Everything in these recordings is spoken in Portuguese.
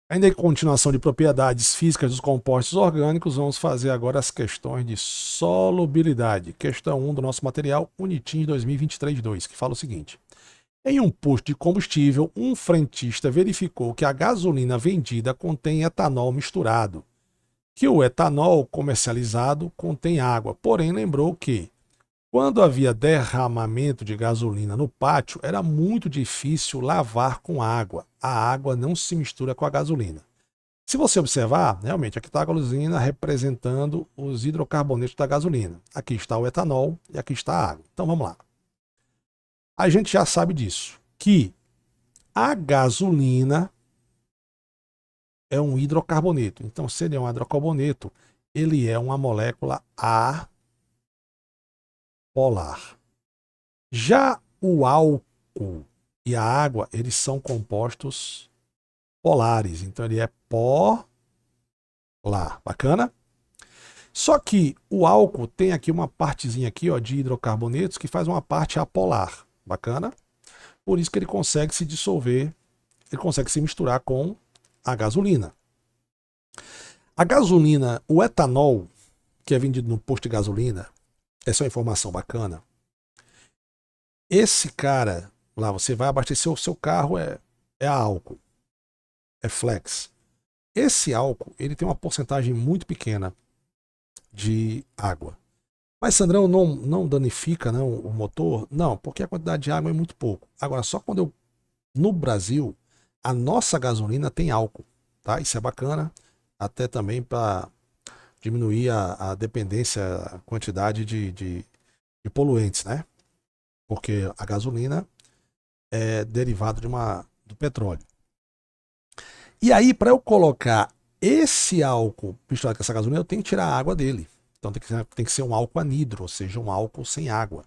Ainda em continuação de propriedades físicas dos compostos orgânicos, vamos fazer agora as questões de solubilidade. Questão 1 do nosso material Unitim 2023-2, que fala o seguinte. Em um posto de combustível, um frentista verificou que a gasolina vendida contém etanol misturado, que o etanol comercializado contém água, porém lembrou que, quando havia derramamento de gasolina no pátio, era muito difícil lavar com água. A água não se mistura com a gasolina. Se você observar, realmente, aqui está a gasolina representando os hidrocarbonetos da gasolina. Aqui está o etanol e aqui está a água. Então vamos lá. A gente já sabe disso, que a gasolina é um hidrocarboneto. Então, se ele é um hidrocarboneto, ele é uma molécula apolar. Já o álcool e a água, eles são compostos polares. Então, ele é polar. Bacana? Só que o álcool tem aqui uma partezinha aqui, ó, de hidrocarbonetos que faz uma parte apolar. Bacana? Por isso que ele consegue se dissolver, ele consegue se misturar com a gasolina. A gasolina, o etanol, que é vendido no posto de gasolina, essa é uma informação bacana. Esse cara, lá você vai abastecer o seu carro, é álcool, é flex. Esse álcool, ele tem uma porcentagem muito pequena de água. Mas, Sandrão, não danifica não, o motor? Não, porque a quantidade de água é muito pouco. Agora, só quando eu. No Brasil, a nossa gasolina tem álcool, tá? Isso é bacana, até também para diminuir a dependência, a quantidade de poluentes, né? Porque a gasolina é derivado do petróleo. E aí, para eu colocar esse álcool misturado com essa gasolina, eu tenho que tirar a água dele. Então tem que ser um álcool anidro, ou seja, um álcool sem água.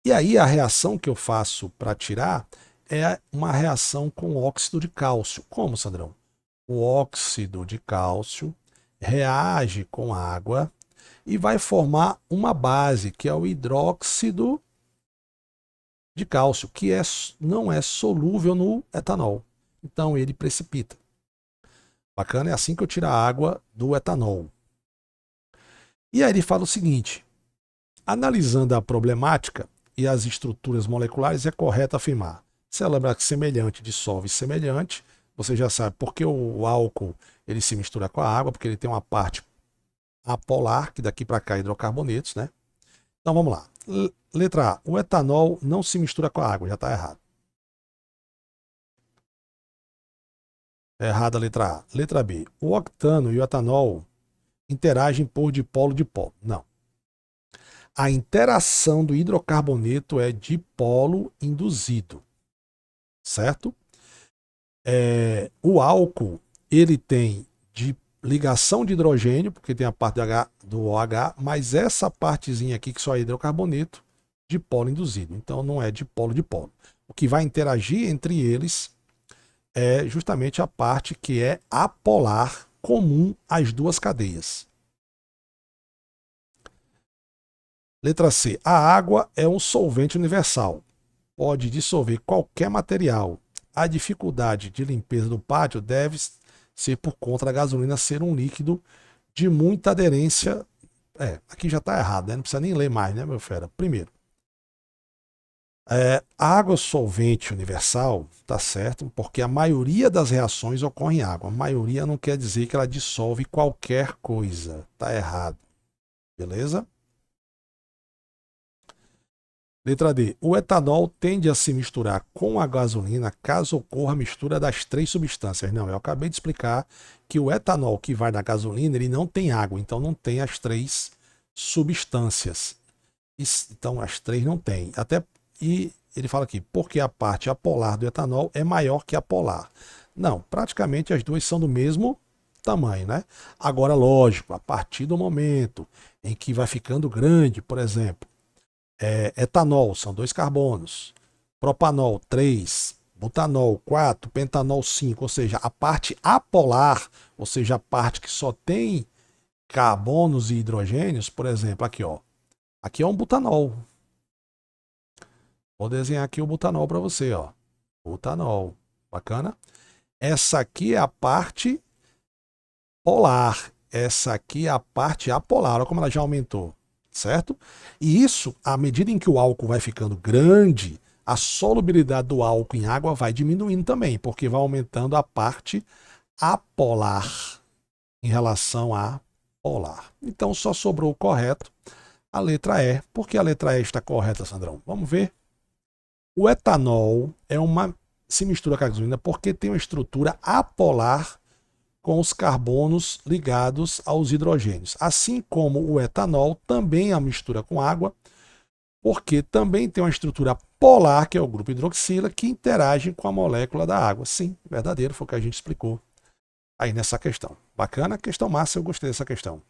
E aí a reação que eu faço para tirar é uma reação com óxido de cálcio. Como, Sandrão? O óxido de cálcio reage com água e vai formar uma base, que é o hidróxido de cálcio, que não é solúvel no etanol. Então ele precipita. Bacana, é assim que eu tiro a água do etanol. E aí ele fala o seguinte: analisando a problemática e as estruturas moleculares, é correto afirmar. Se ela lembrar que semelhante dissolve semelhante, você já sabe porque o álcool ele se mistura com a água, porque ele tem uma parte apolar, que daqui para cá é hidrocarbonetos, né? Então vamos lá. Letra A. O etanol não se mistura com a água, já está errado. É errada a letra A. Letra B. O octano e o etanol interagem por dipolo dipolo. Não. A interação do hidrocarboneto é dipolo induzido, certo? O álcool ele tem de ligação de hidrogênio, porque tem a parte do OH, mas essa partezinha aqui que só é hidrocarboneto, dipolo induzido. Então não é dipolo dipolo. O que vai interagir entre eles é justamente a parte que é apolar, comum às duas cadeias. Letra C. A água é um solvente universal. Pode dissolver qualquer material. A dificuldade de limpeza do pátio deve ser por conta da gasolina ser um líquido de muita aderência. Aqui já está errado, né? Não precisa nem ler mais, né, meu fera? Primeiro, a água solvente universal, tá certo? Porque a maioria das reações ocorre em água. A maioria não quer dizer que ela dissolve qualquer coisa. Tá errado. Beleza? Letra D. O etanol tende a se misturar com a gasolina caso ocorra a mistura das três substâncias. Não, eu acabei de explicar que o etanol que vai na gasolina ele não tem água, então não tem as três substâncias. Então as três não tem. E ele fala aqui, porque a parte apolar do etanol é maior que a polar. Não, praticamente as duas são do mesmo tamanho, né? Agora, lógico, a partir do momento em que vai ficando grande, por exemplo, etanol são dois carbonos, propanol 3, butanol 4, pentanol 5, ou seja, a parte apolar, ou seja, a parte que só tem carbonos e hidrogênios, por exemplo, aqui ó, aqui é um butanol. Vou desenhar aqui o butanol para você, ó. Butanol, bacana? Essa aqui é a parte polar. Essa aqui é a parte apolar. Olha como ela já aumentou, certo? E isso, à medida em que o álcool vai ficando grande, a solubilidade do álcool em água vai diminuindo também, porque vai aumentando a parte apolar em relação à polar. Então só sobrou o correto, a letra E. Por que a letra E está correta, Sandrão? Vamos ver. O etanol se mistura com a gasolina porque tem uma estrutura apolar com os carbonos ligados aos hidrogênios. Assim como o etanol também é uma mistura com água, porque também tem uma estrutura polar, que é o grupo hidroxila, que interage com a molécula da água. Sim, verdadeiro, foi o que a gente explicou aí nessa questão. Bacana? Questão massa, eu gostei dessa questão.